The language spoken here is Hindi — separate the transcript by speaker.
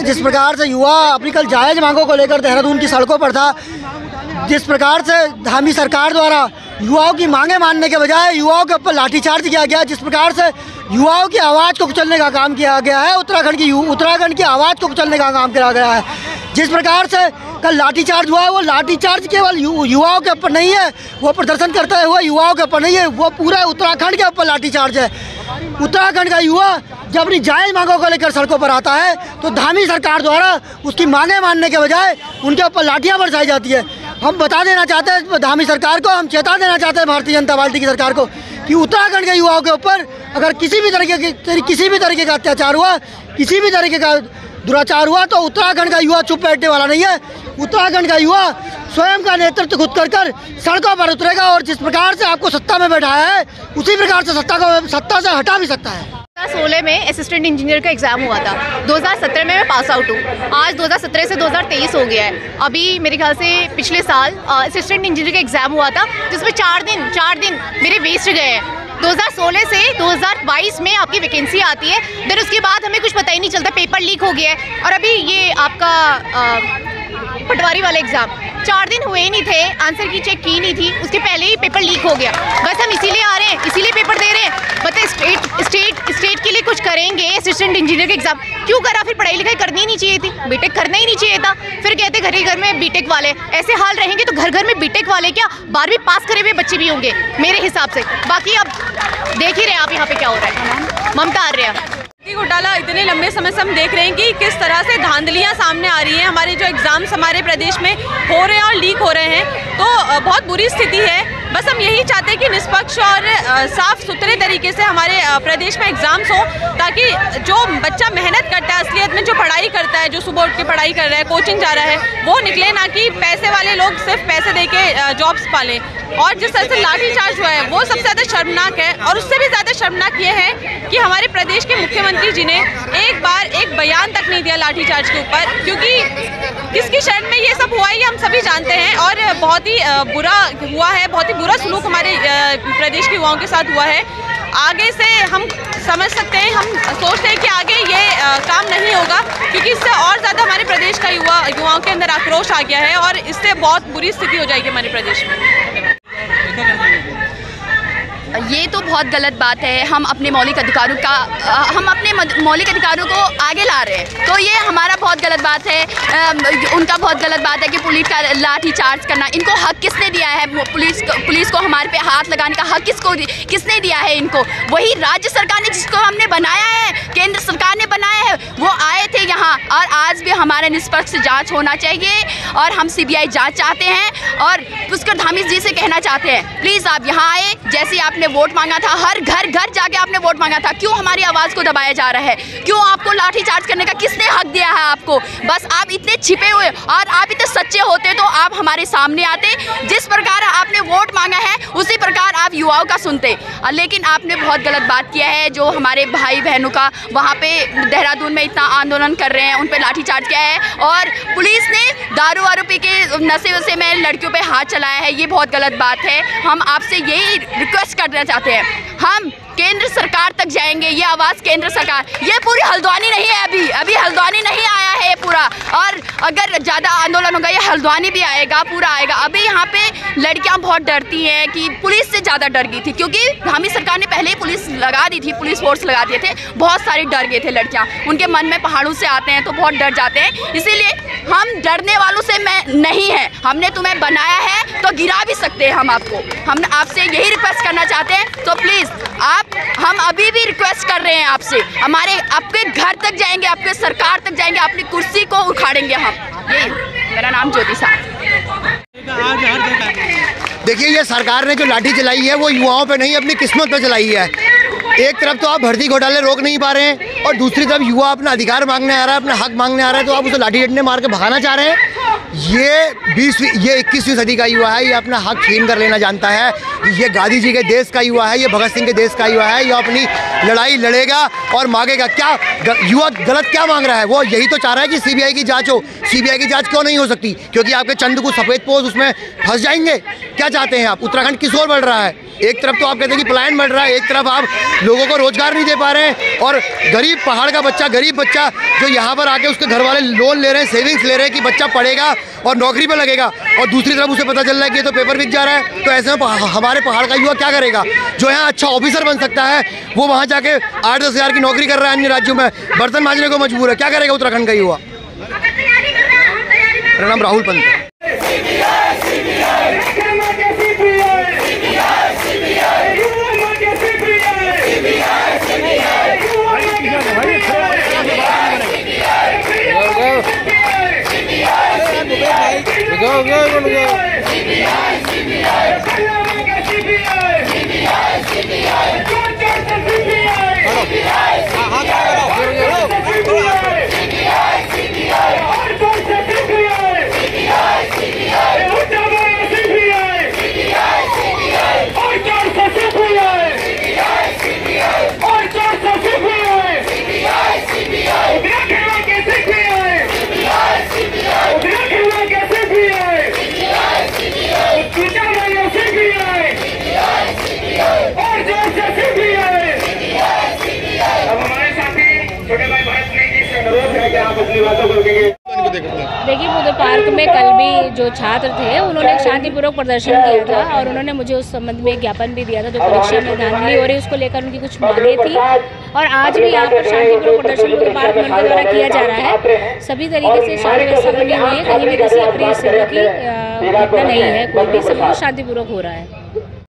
Speaker 1: जिस प्रकार से युवा अपनी कल जायज़ मांगों को लेकर देहरादून की सड़कों पर था, जिस प्रकार से धामी सरकार द्वारा युवाओं की मांगें मानने के बजाय युवाओं के ऊपर लाठीचार्ज किया गया, जिस प्रकार से युवाओं की आवाज़ को कुचलने का काम किया गया है, उत्तराखंड की आवाज़ को कुचलने का काम किया गया है, जिस प्रकार से कल लाठीचार्ज हुआ है, वो लाठीचार्ज केवल युवाओं के ऊपर नहीं है, वो प्रदर्शन करते हुए युवाओं के ऊपर नहीं है, वो पूरे उत्तराखंड के ऊपर लाठीचार्ज है। उत्तराखंड का युवा जब अपनी जायज़ मांगों को लेकर सड़कों पर आता है तो धामी सरकार द्वारा उसकी मांगें मानने के बजाय उनके ऊपर लाठियाँ बरसाई जाती है। हम बता देना चाहते हैं धामी सरकार को, हम चेता देना चाहते हैं भारतीय जनता पार्टी की सरकार को कि उत्तराखंड के युवाओं के ऊपर अगर किसी भी तरीके का अत्याचार हुआ, किसी भी तरीके का दुराचार हुआ तो उत्तराखंड का युवा चुप बैठने वाला नहीं है। उत्तराखंड का युवा स्वयं का नेतृत्व खुद कर सड़कों पर उतरेगा और जिस प्रकार से आपको सत्ता में बैठाया है उसी प्रकार से सत्ता से हटा भी सकता है।
Speaker 2: 2016 में असिस्टेंट इंजीनियर का एग्ज़ाम हुआ था, 2017 में मैं पास आउट हूँ, आज 2017 से 2023 हो गया है। अभी मेरे ख्याल से पिछले साल असिस्टेंट इंजीनियर का एग्ज़ाम हुआ था जिसमें 4 दिन मेरे वेस्ट गए हैं। 2016 से 2022 में आपकी वैकेंसी आती है, फिर उसके बाद हमें कुछ पता ही नहीं चलता, पेपर लीक हो गया है। और अभी ये आपका पटवारी वाला एग्ज़ाम 4 दिन हुए नहीं थे, आंसर की चेक की नहीं थी, उसके पहले ही पेपर लीक हो गया। बस हम इसीलिए आ रहे हैं, इसीलिए पेपर दे रहे हैं। बताए स्टेट के लिए कुछ करेंगे, असिस्टेंट इंजीनियर का एग्ज़ाम क्यों करा? फिर पढ़ाई लिखाई करनी ही नहीं चाहिए थी, बीटेक करना ही नहीं चाहिए था। फिर कहते घर ही घर में बीटेक वाले, ऐसे हाल रहेंगे तो घर घर में बीटेक वाले क्या 12वीं पास करे हुए बच्चे भी होंगे मेरे हिसाब से। बाकी अब देख ही रहे आप यहाँ पे क्या हो रहा है। ममता आर्या
Speaker 3: घोटाला इतने लंबे समय से हम देख रहे हैं कि किस तरह से धांधलियां सामने आ रही हैं। हमारे जो एग्ज़ाम्स हमारे प्रदेश में हो रहे हैं और लीक हो रहे हैं, तो बहुत बुरी स्थिति है। बस हम यही चाहते हैं कि निष्पक्ष और साफ सुथरे तरीके से हमारे प्रदेश में एग्ज़ाम्स हो, ताकि जो बच्चा मेहनत करता है, असलियत में जो पढ़ाई करता है, जो सुबह उठ के पढ़ाई कर रहा है, कोचिंग जा रहा है, वो निकले, ना कि पैसे वाले लोग सिर्फ पैसे दे के जॉब्स पालें। और जिस तरह से लाठीचार्ज हुआ है वो सबसे ज़्यादा शर्मनाक है। और उससे भी ज़्यादा शर्मनाक ये है कि हमारे प्रदेश के मुख्यमंत्री जी ने एक बार एक बयान तक नहीं दिया लाठीचार्ज के ऊपर, क्योंकि किसकी शरण में ये सब हुआ है ये हम सभी जानते हैं। और बहुत ही बुरा हुआ है, बहुत ही बुरा सलूक हमारे प्रदेश के युवाओं के साथ हुआ है। आगे से हम समझ सकते हैं, हम सोचते हैं कि आगे ये काम नहीं होगा, क्योंकि इससे और ज़्यादा हमारे प्रदेश का युवाओं के अंदर आक्रोश आ गया है और इससे बहुत बुरी स्थिति हो जाएगी हमारे प्रदेश में।
Speaker 4: ये तो बहुत गलत बात है। हम अपने मौलिक अधिकारों को आगे ला रहे हैं, तो ये हमारा बहुत गलत बात है। उनका बहुत गलत बात है कि पुलिस का लाठी चार्ज करना। इनको हक किसने दिया है? पुलिस को हमारे पे हाथ लगाने का हक किसने दिया है इनको? वही राज्य सरकार ने, जिसको हमने बनाया है, केंद्र सरकार ने बनाया है, वो आए थे यहाँ। और आज भी हमारे निष्पक्ष जाँच होना चाहिए और हम CBI जाँच चाहते हैं। और पुष्कर धामी जी से कहना चाहते हैं, प्लीज़ आप यहाँ आए। जैसे आपने वोट मांगा था, हर घर जाके आपने वोट मांगा था, क्यों हमारी आवाज़ को दबाया जा रहा है? क्यों आपको लाठी चार्ज करने का किसने हक दिया है आपको? बस आप इतने छिपे हुए और आप इतने सच्चे होते तो आप हमारे सामने आते। जिस प्रकार आपने वोट मांगा है उसी प्रकार आप युवाओं का सुनते। लेकिन आपने बहुत गलत बात किया है। जो हमारे भाई बहनों का वहाँ पे देहरादून में इतना आंदोलन कर रहे हैं, उन पर लाठी चार्ज किया है और पुलिस ने दारू वारू पी के नशे वशे में लड़कियों पे हाथ चलाया है। ये बहुत गलत बात है। हम आपसे यही रिक्वेस्ट करना चाहते हैं, हम केंद्र सरकार तक जाएंगे। ये आवाज़ केंद्र सरकार, ये पूरी हल्द्वानी नहीं है, अभी हल्द्वानी नहीं आया है पूरा। और अगर ज़्यादा आंदोलन होगा ये हल्द्वानी भी आएगा, पूरा आएगा। अभी यहाँ पे लड़कियाँ बहुत डरती हैं कि पुलिस से ज़्यादा डर गई थी, क्योंकि धामी सरकार ने पहले ही पुलिस लगा दी थी, पुलिस फोर्स लगा दिए थे। बहुत सारे डर गए थे लड़कियाँ, उनके मन में पहाड़ों से आते हैं तो बहुत डर जाते हैं। इसीलिए हम डरने वालों से नहीं है, हमने तुम्हें बनाया है तो गिरा भी सकते हैं हम आपको। हम आपसे यही रिक्वेस्ट करना चाहते हैं, तो प्लीज़ आप हम अभी भी रिक्वेस्ट कर रहे हैं आपसे, हमारे आपके घर तक जाएंगे, आपके सरकार तक जाएंगे, अपनी कुर्सी को उखाड़ेंगे हम। यही मेरा नाम ज्योति साहब।
Speaker 5: देखिए, ये सरकार ने जो लाठी चलाई है वो युवाओं पे नहीं, अपनी किस्मत पे चलाई है। एक तरफ तो आप भर्ती घोटाले रोक नहीं पा रहे हैं और दूसरी तरफ युवा अपना अधिकार मांगने आ रहा है, अपना हक मांगने आ रहा है, तो आप उसे लाठी डंडे मार के भगाना चाह रहे हैं। ये 21वीं सदी का युवा है, ये अपना हक छीन कर लेना जानता है। ये गांधी जी के देश का युवा है, ये भगत सिंह के देश का युवा है। ये अपनी लड़ाई लड़ेगा और मांगेगा। क्या युवा गलत क्या मांग रहा है? वो यही तो चाह रहा है कि सीबीआई की जांच हो। सीबीआई की जांच क्यों नहीं हो सकती? क्योंकि आपके चंद को सफ़ेद पोश उसमें फंस जाएंगे। क्या चाहते हैं आप? उत्तराखंड किस ओर बढ़ रहा है? एक तरफ तो आप कहते हैं कि पलायन बढ़ रहा है, एक तरफ आप लोगों को रोजगार नहीं दे पा रहे हैं और गरीब पहाड़ का बच्चा, गरीब बच्चा जो यहाँ पर आके उसके घर वाले लोन ले रहे हैं, सेविंग्स ले रहे हैं कि बच्चा पढ़ेगा और नौकरी पे लगेगा, और दूसरी तरफ उसे पता चल रहा है कि ये तो पेपर बिक जा रहा है। तो ऐसे में हमारे पहाड़ का युवा क्या करेगा? जो यहाँ अच्छा ऑफिसर बन सकता है वो वहाँ जाके 8-10 हज़ार की नौकरी कर रहा है, अन्य राज्यों में बर्तन मांजने को मजबूर है। क्या करेगा उत्तराखंड का युवा? मेरा नाम राहुल पंत है।
Speaker 6: देखिए, बुद्ध पार्क में कल भी जो छात्र थे उन्होंने एक शांतिपूर्वक प्रदर्शन किया था और उन्होंने मुझे उस संबंध में एक ज्ञापन भी दिया था। जो परीक्षा में धांधली हो रही उसको लेकर उनकी कुछ मांगे थी और आज भी यहाँ पर शांतिपूर्वक प्रदर्शन बुद्ध पार्क मंच द्वारा किया जा रहा है। सभी तरीके से शांति व्यवस्था बनी हुई है, कहीं भी किसी अप्रिय स्थिति की घटना नहीं है, कोई भी सब कुछ शांतिपूर्वक हो रहा है।